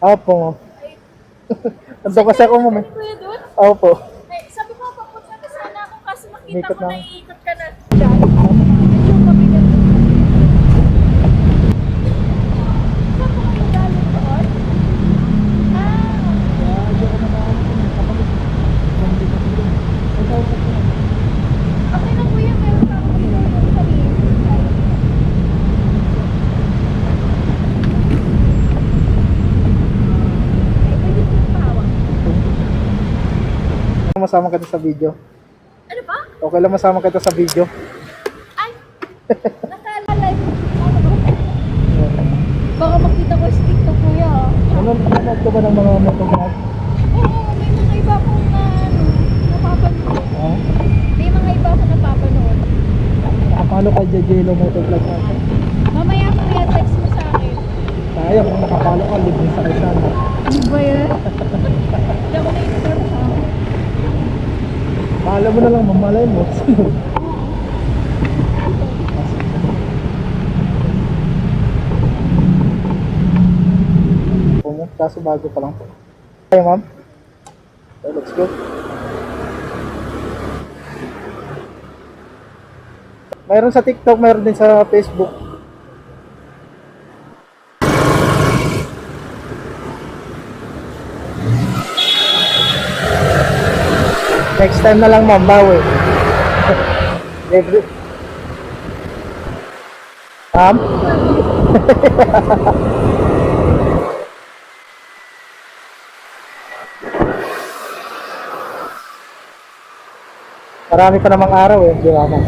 Opo, ma'am. Nandun kasi ako, ma'am. Ano kuya doon? Opo. Ay, sabi ko, papunta ka sana ako kasi makita Ikot ko na. na iikot ka na dyan. Medyo mabigat. Saan po kayo galing doon? Okay na kuya, meron pa ako dito yung sabihin. Masama kita sa video. Ano ba? Okay lang masama kita sa video. Ay! Nakalive. Baka makita ko sa TikTok kuya. Nanonood ka ba ng mga motovlog? Oo, may mga iba akong napapanood. Ha? May mga iba akong napapanood. Nakapalo kay JJlo motovlog natin. Mamaya kuya, text mo sa akin. Kaya kung nakapalo ka, libre sa Quezano. Ano ba yan? Hindi ako na-inform ha. Mahala mo na lang, mamalay mo. Kaso bago pa lang po. Okay, ma'am? Okay, let's go. Mayroon sa TikTok, mayroon din sa Facebook. Next time na lang, ma'am, bawi. Ma'am? Marami pa namang araw eh, di ba, ma'am?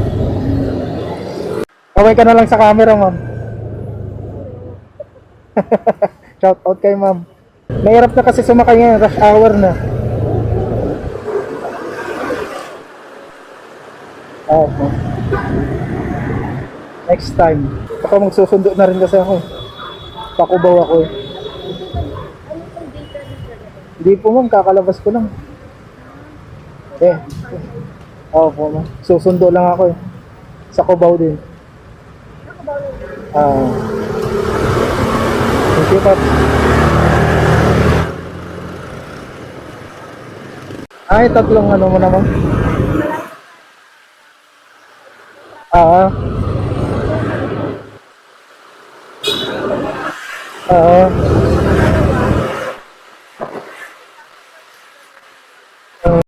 Kaway ka na lang sa camera, ma'am. Shout out kay ma'am. Mahirap na kasi sumakay ngayon, rush hour na. Oh, ma'am. Next time. Baka magsusundo na rin kasi ako. Pakubaw ako eh. Hindi po, ma'am, kakalabas ko lang. Eh. Oo po, ma'am. Susundo lang ako eh. Sa Cubao din. Thank you, Pat. Ay, tatlong ano mo naman.